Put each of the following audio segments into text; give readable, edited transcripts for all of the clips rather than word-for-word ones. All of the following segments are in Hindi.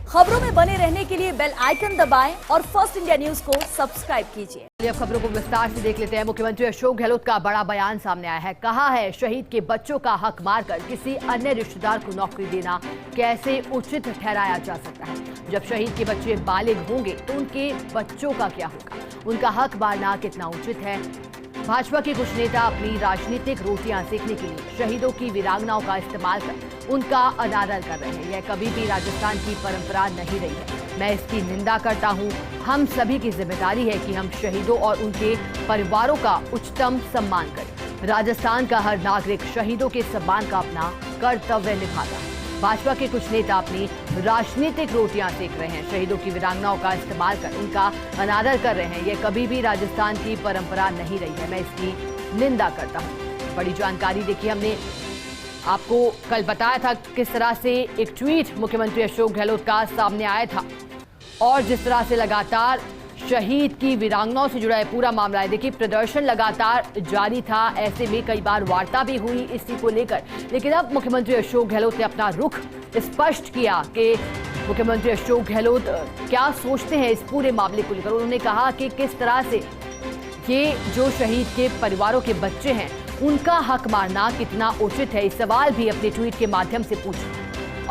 खबरों में बने रहने के लिए बेल आइकन दबाएं और फर्स्ट इंडिया न्यूज को सब्सक्राइब कीजिए। अब खबरों को विस्तार से देख लेते हैं। मुख्यमंत्री अशोक गहलोत का बड़ा बयान सामने आया है। कहा है, शहीद के बच्चों का हक मारकर किसी अन्य रिश्तेदार को नौकरी देना कैसे उचित ठहराया जा सकता है। जब शहीद के बच्चे बालिग होंगे तो उनके बच्चों का क्या होगा, उनका हक मारना कितना उचित है। भाजपा के कुछ नेता अपनी राजनीतिक रोटियां सेकने के लिए शहीदों की वीरांगनाओं का इस्तेमाल कर उनका अनादर कर रहे हैं। यह कभी भी राजस्थान की परंपरा नहीं रही है। मैं इसकी निंदा करता हूं। हम सभी की जिम्मेदारी है कि हम शहीदों और उनके परिवारों का उच्चतम सम्मान करें। राजस्थान का हर नागरिक शहीदों के सम्मान का अपना कर्तव्य निभाता है। भाजपा के कुछ नेता अपनी राजनीतिक रोटियां सेक रहे हैं, शहीदों की वीरांगनाओं का इस्तेमाल कर उनका अनादर कर रहे हैं। यह कभी भी राजस्थान की परंपरा नहीं रही है। मैं इसकी निंदा करता हूं। बड़ी जानकारी देखिए, हमने आपको कल बताया था किस तरह से एक ट्वीट मुख्यमंत्री अशोक गहलोत का सामने आया था और जिस तरह से लगातार शहीद की वीरांगनाओं से जुड़ा है पूरा मामला है। देखिए, प्रदर्शन लगातार जारी था, ऐसे में कई बार वार्ता भी हुई इसी को लेकर, लेकिन अब मुख्यमंत्री अशोक गहलोत ने अपना रुख स्पष्ट किया कि मुख्यमंत्री अशोक गहलोत क्या सोचते हैं इस पूरे मामले को लेकर। उन्होंने कहा कि किस तरह से ये जो शहीद के परिवारों के बच्चे हैं उनका हक मारना कितना उचित है, इस सवाल भी अपने ट्वीट के माध्यम से पूछा।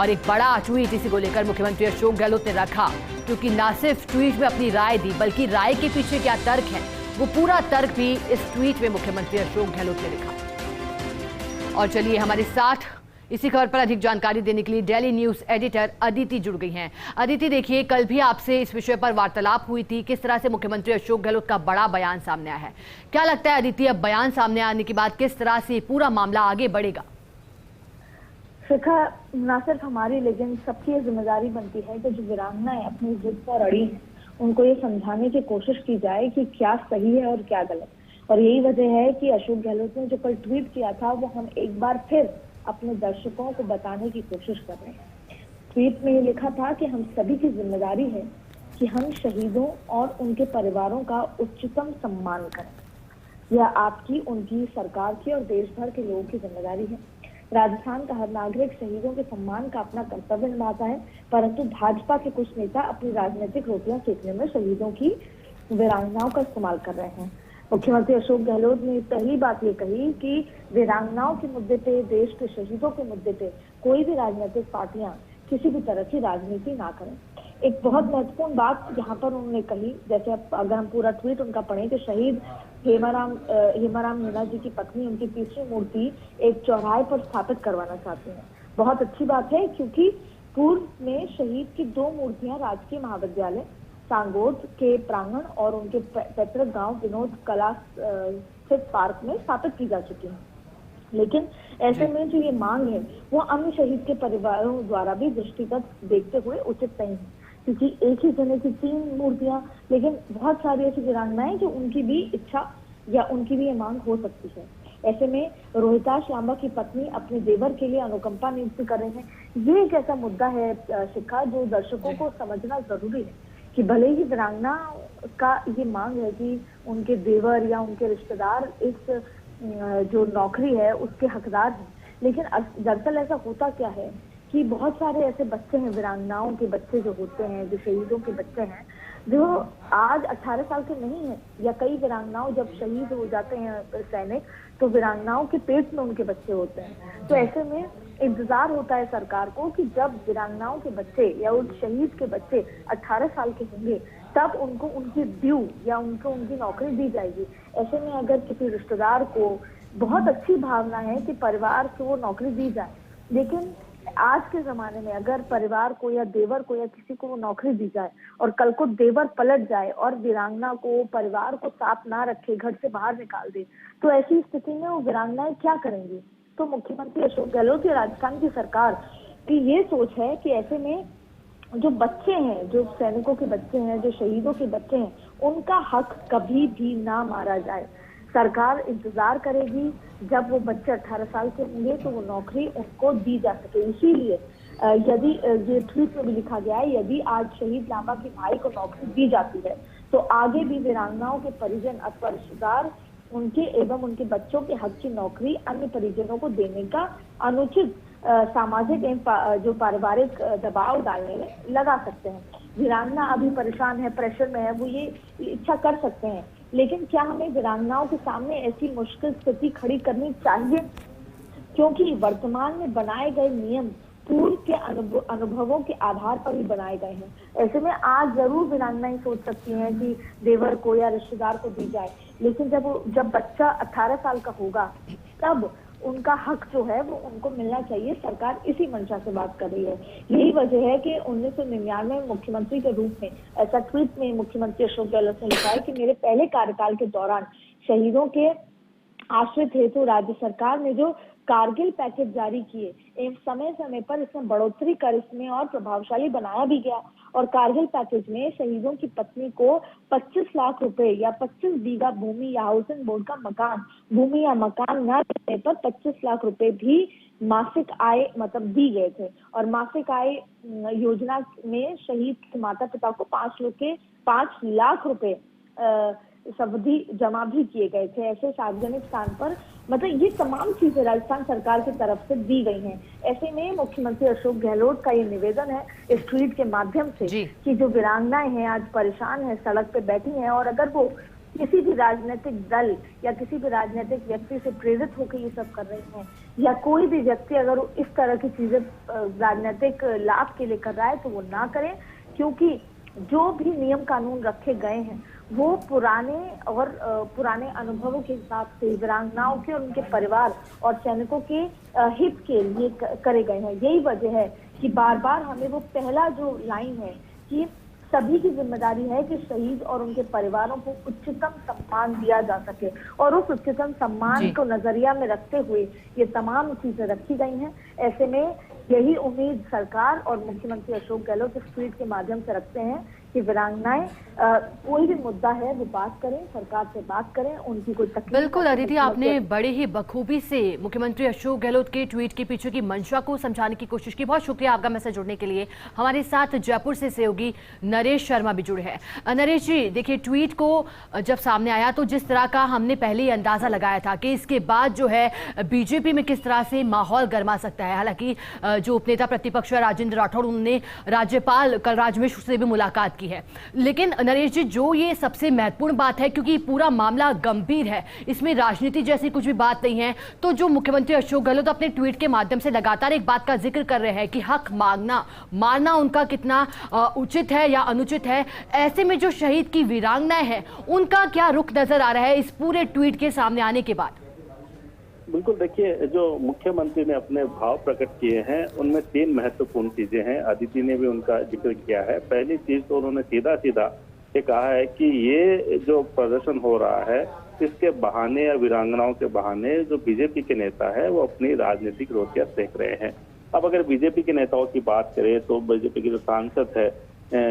और एक बड़ा ट्वीट इसी को लेकर मुख्यमंत्री अशोक गहलोत ने रखा, क्योंकि न सिर्फ ट्वीट में अपनी राय दी बल्कि राय के पीछे क्या तर्क है वो पूरा तर्क भी इस ट्वीट में मुख्यमंत्री अशोक गहलोत ने लिखा। और चलिए, हमारे साथ इसी खबर पर अधिक जानकारी देने के लिए डेली न्यूज एडिटर अदिति जुड़ गई हैं। अदिति, देखिए, कल भी आपसे इस विषय पर वार्तालाप हुई थी, किस तरह से मुख्यमंत्री अशोक गहलोत का बड़ा बयान सामने आया है। क्या लगता है अदिति, अब बयान सामने आने के बाद किस तरह से पूरा मामला आगे बढ़ेगा? शिखा, न सिर्फ हमारी लेकिन सबकी जिम्मेदारी बनती है कि जो वीरांगनाएं अपनी जिद पर अड़ी हैं उनको ये समझाने की कोशिश की जाए कि क्या सही है और क्या गलत। और यही वजह है कि अशोक गहलोत ने जो कल ट्वीट किया था वो हम एक बार फिर अपने दर्शकों को बताने की कोशिश कर रहे हैं। ट्वीट में ये लिखा था कि हम सभी की जिम्मेदारी है कि हम शहीदों और उनके परिवारों का उच्चतम सम्मान करें। यह आपकी, उनकी, सरकार की और देश भर के लोगों की जिम्मेदारी है। राजस्थान का हर नागरिक शहीदों के सम्मान का अपना कर्तव्य निभाता है, परंतु भाजपा के कुछ नेता अपनी राजनीतिक रोटियां सेकने में शहीदों की वीरांगनाओं का इस्तेमाल कर रहे हैं। मुख्यमंत्री अशोक गहलोत ने पहली बात ये कही कि वीरांगनाओं के मुद्दे पे, देश के शहीदों के मुद्दे पे कोई भी राजनीतिक पार्टियां किसी भी तरह की राजनीति ना करें। एक बहुत महत्वपूर्ण बात यहाँ पर उन्होंने कही, जैसे अगर हम पूरा ट्वीट उनका पढ़ें कि शहीद हेमाराम मीणा जी की पत्नी उनकी तीसरी मूर्ति एक चौराहे पर स्थापित करवाना चाहती हैं। बहुत अच्छी बात है, क्योंकि पूर्व में शहीद की 2 मूर्तियां राजकीय महाविद्यालय सांगोद के प्रांगण और उनके पैतृक गांव विनोद कला स्थित पार्क में स्थापित की जा चुकी हैं। लेकिन ऐसे में जो ये मांग है वो अन्य शहीद के परिवारों द्वारा भी दृष्टिगत देखते हुए उचित नहीं है, क्योंकि एक ही जने की 3 मूर्तियां, लेकिन बहुत सारी ऐसी वीरांगनाएं जो उनकी भी इच्छा या उनकी भी ये मांग हो सकती है। ऐसे में रोहिताश लांबा की पत्नी अपने देवर के लिए अनुकंपा नियुक्ति कर रहे हैं। ये एक ऐसा मुद्दा है शिखा, जो दर्शकों को समझना जरूरी है कि भले ही वीरांगना का ये मांग है कि उनके देवर या उनके रिश्तेदार इस जो नौकरी है उसके हकदार हैं, लेकिन दरअसल ऐसा होता क्या है कि बहुत सारे ऐसे बच्चे हैं, वीरांगनाओं के बच्चे जो होते हैं, जो शहीदों के बच्चे हैं, जो आज 18 साल के नहीं है, या कई वीरांगनाओं जब शहीद हो जाते हैं सैनिक तो वीरांगनाओं के पेट में उनके बच्चे होते हैं। तो ऐसे में इंतजार होता है सरकार को कि जब वीरांगनाओं के बच्चे या उन शहीद के बच्चे 18 साल के होंगे तब उनको उनकी ड्यू या उनको उनकी नौकरी दी जाएगी। ऐसे में अगर किसी रिश्तेदार को बहुत अच्छी भावना है कि परिवार को वो नौकरी दी जाए, लेकिन आज के जमाने में अगर परिवार को या देवर को या किसी को वो नौकरी दी जाए और कल को देवर पलट जाए और वीरांगना को, परिवार को साथ ना रखे, घर से बाहर निकाल दे, तो ऐसी स्थिति में वो वीरांगनाएं क्या करेंगी। तो मुख्यमंत्री अशोक गहलोत या राजस्थान की सरकार की ये सोच है कि ऐसे में जो बच्चे हैं, जो सैनिकों के बच्चे हैं, जो शहीदों के बच्चे हैं, उनका हक कभी भी ना मारा जाए। सरकार इंतजार करेगी जब वो बच्चे 18 साल के होंगे तो वो नौकरी उनको दी जा सके। इसीलिए यदि ये ट्वीट में भी लिखा गया है, यदि आज शहीद लांबा के भाई को नौकरी दी जाती है तो आगे भी वीरांगनाओं के परिजन अथवा रिश्तेदार उनके एवं उनके बच्चों के हक की नौकरी अन्य परिजनों को देने का अनुचित सामाजिक एवं जो पारिवारिक दबाव डालने में लगा सकते हैं। वीरांगना अभी परेशान है, प्रेशर में है, वो ये इच्छा कर सकते हैं, लेकिन क्या हमें वीरांगनाओं के सामने ऐसी मुश्किल स्थिति खड़ी करनी चाहिए? क्योंकि वर्तमान में बनाए गए नियम पूर्व के अनुभवों के आधार पर ही बनाए गए हैं। ऐसे में आज जरूर वीरांगनाएं सोच सकती हैं कि देवर को या रिश्तेदार को दी जाए, लेकिन जब बच्चा 18 साल का होगा तब उनका हक जो है वो उनको मिलना चाहिए। सरकार इसी मंशा से बात कर रही है। यही वजह है कि 1999 में मुख्यमंत्री के रूप में ऐसा ट्वीट में मुख्यमंत्री अशोक गहलोत ने लिखा है कि मेरे पहले कार्यकाल के दौरान शहीदों के आश्रित हेतु राज्य सरकार ने जो कारगिल पैकेज जारी किए एवं समय समय पर इसमें बढ़ोतरी कर इसमें और प्रभावशाली बनाया भी गया। और कारगिल पैकेज में शहीदों की पत्नी को 25 लाख रुपए या 25 बीघा भूमि या हाउसिंग बोर्ड का मकान, भूमि या मकान न देने पर 25 लाख रुपए भी मासिक आय मतलब दी गए थे। और मासिक आय योजना में शहीद के माता पिता को 5 लाख रुपए सावधि जमा भी किए गए थे। ऐसे सार्वजनिक स्थान पर मतलब ये तमाम चीजें राजस्थान सरकार की तरफ से दी गई हैं। ऐसे में मुख्यमंत्री अशोक गहलोत का ये निवेदन है इस ट्वीट के माध्यम से कि जो वीरांगनाएं हैं आज परेशान हैं, सड़क पे बैठी हैं, और अगर वो किसी भी राजनीतिक दल या किसी भी राजनीतिक व्यक्ति से प्रेरित होकर ये सब कर रही हैं, या कोई भी व्यक्ति अगर इस तरह की चीजें राजनीतिक लाभ के लिए कर रहा है तो वो ना करे, क्योंकि जो भी नियम कानून रखे गए हैं वो पुराने अनुभवों के हिसाब से वीरांगनाओं के और उनके परिवार और सैनिकों के हित के लिए करे गए हैं। यही वजह है कि बार बार हमें वो पहला जो लाइन है कि सभी की जिम्मेदारी है कि शहीद और उनके परिवारों को उच्चतम सम्मान दिया जा सके, और उस उच्चतम सम्मान को नजरिया में रखते हुए ये तमाम चीजें रखी गई हैं। ऐसे में यही उम्मीद सरकार और मुख्यमंत्री अशोक गहलोत इस ट्वीट के माध्यम से रखते हैं कि वीरांगनाएं कोई भी मुद्दा है वो बात करें, सरकार से बात करें, उनकी कोई तकलीफ। बिल्कुल अदिति, आपने बड़े ही बखूबी से मुख्यमंत्री अशोक गहलोत के ट्वीट के पीछे की मंशा को समझाने की कोशिश की। बहुत शुक्रिया आपका मैसेज जुड़ने के लिए। हमारे साथ जयपुर से सहयोगी नरेश शर्मा भी जुड़े हैं। नरेश जी, देखिए ट्वीट को जब सामने आया तो जिस तरह का हमने पहले ही अंदाजा लगाया था कि इसके बाद जो है बीजेपी में किस तरह से माहौल गर्मा सकता है। हालांकि जो उपनेता प्रतिपक्ष राजेंद्र राठौड़, उन्होंने राज्यपाल कलराज मिश्र से भी मुलाकात की है, लेकिन नरेश जी जो ये सबसे महत्वपूर्ण बात है, क्योंकि पूरा मामला गंभीर है, इसमें राजनीति जैसी कुछ भी बात नहीं है, तो जो मुख्यमंत्री अशोक गहलोत अपने ट्वीट के माध्यम से लगातार एक बात का जिक्र कर रहे हैं कि हक मारना उनका कितना उचित है या अनुचित है। ऐसे में जो शहीद की वीरांगनाएं हैं उनका क्या रुख नजर आ रहा है इस पूरे ट्वीट के सामने आने के बाद? बिल्कुल, देखिए जो मुख्यमंत्री ने अपने भाव प्रकट किए हैं उनमें 3 महत्वपूर्ण चीजें हैं। अदिति ने भी उनका जिक्र किया है। पहली चीज तो उन्होंने सीधा ये कहा है कि ये जो प्रदर्शन हो रहा है इसके बहाने या वीरांगनाओं के बहाने जो बीजेपी के नेता है वो अपनी राजनीतिक रोटियां सेक रहे हैं। अब अगर बीजेपी के नेताओं की बात करें तो बीजेपी के जो सांसद है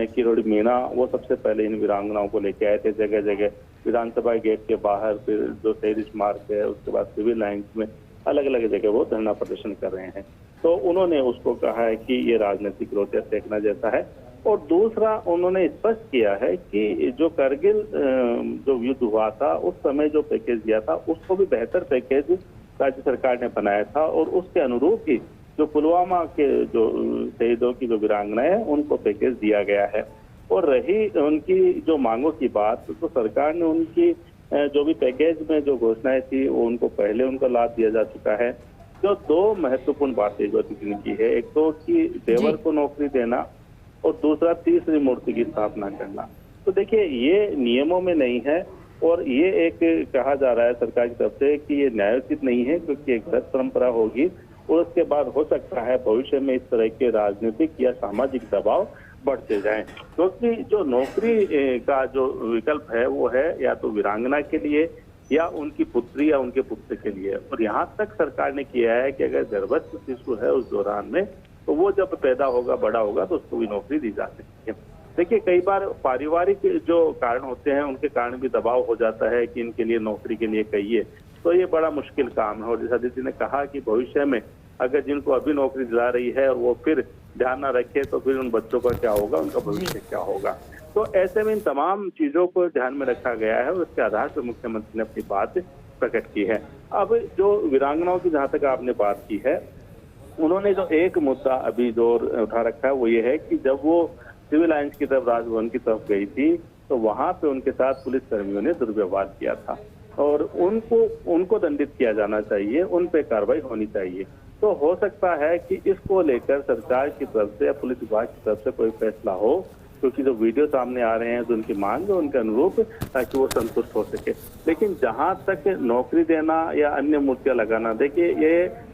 किरोड़ी मीणा, वो सबसे पहले इन वीरांगनाओं को लेके आए थे जगह जगह, विधानसभा गेट के बाहर, फिर जो शहीद स्मारक है उसके बाद सिविल लाइन्स में, अलग अलग जगह वो धरना प्रदर्शन कर रहे हैं। तो उन्होंने उसको कहा है कि ये राजनीतिक रोटियां सेकना जैसा है। और दूसरा उन्होंने स्पष्ट किया है कि जो करगिल जो युद्ध हुआ था उस समय जो पैकेज दिया था उसको भी बेहतर पैकेज राज्य सरकार ने बनाया था, और उसके अनुरूप ही जो पुलवामा के जो शहीदों की जो वीरांगनाएं हैं उनको पैकेज दिया गया है। और रही उनकी जो मांगों की बात, तो सरकार ने उनकी जो भी पैकेज में जो घोषणाएं थी वो उनको पहले उनको लाभ दिया जा चुका है। जो 2 महत्वपूर्ण बातें जो की है, एक तो कि देवर को नौकरी देना और दूसरा तीसरी मूर्ति की स्थापना करना। तो देखिए ये नियमों में नहीं है, और ये एक कहा जा रहा है सरकार की तरफ से कि ये न्यायोचित नहीं है, क्योंकि एक गलत परंपरा होगी और उसके बाद हो सकता है भविष्य में इस तरह के राजनीतिक या सामाजिक दबाव बढ़ते जाएं। क्योंकि जो नौकरी का जो विकल्प है वो है या तो वीरांगना के लिए या उनकी पुत्री या उनके पुत्र के लिए। और यहाँ तक सरकार ने किया है कि अगर गर्भस्थ शिशु है उस दौरान में, तो वो जब पैदा होगा, बड़ा होगा, तो उसको भी नौकरी दी जा सकती है। देखिए कई बार पारिवारिक जो कारण होते हैं उनके कारण भी दबाव हो जाता है कि इनके लिए नौकरी के लिए कहिए, तो ये बड़ा मुश्किल काम है। और जैसा अदिति ने कहा कि भविष्य में अगर जिनको अभी नौकरी दिला रही है और वो फिर ध्यान न रखे तो फिर उन बच्चों का क्या होगा, उनका भविष्य क्या होगा। तो ऐसे में इन तमाम चीजों को ध्यान में रखा गया है और उसके आधार पर मुख्यमंत्री ने अपनी बात प्रकट की है। अब जो वीरांगनाओं की जहाँ तक आपने बात की है, उन्होंने जो एक मुद्दा अभी जो उठा रखा है वो ये है कि जब वो सिविल लाइंस की तरफ, राजभवन की तरफ गई थी, तो वहां पे उनके साथ पुलिस कर्मियों ने दुर्व्यवहार किया था और उनको दंडित किया जाना चाहिए, उन पे कार्रवाई होनी चाहिए। तो हो सकता है कि इसको लेकर सरकार की तरफ से या पुलिस विभाग की तरफ से कोई फैसला हो, क्योंकि जो वीडियो सामने आ रहे हैं, जो उनकी मांग है उनके अनुरूप, ताकि वो संतुष्ट हो सके। लेकिन जहां तक नौकरी देना या अन्य मूर्तियां लगाना, देखिए ये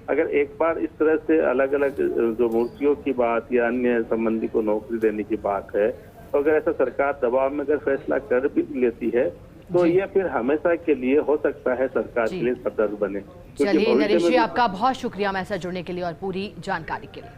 अगर एक बार इस तरह से अलग अलग जो मूर्तियों की बात या अन्य संबंधी को नौकरी देने की बात है, तो अगर ऐसा सरकार दबाव में अगर फैसला कर भी लेती है तो ये फिर हमेशा के लिए हो सकता है सरकार के लिए सरदर्द बने। चलिए नरेश जी, आपका बहुत शुक्रिया हमारे साथ जुड़ने के लिए और पूरी जानकारी के लिए।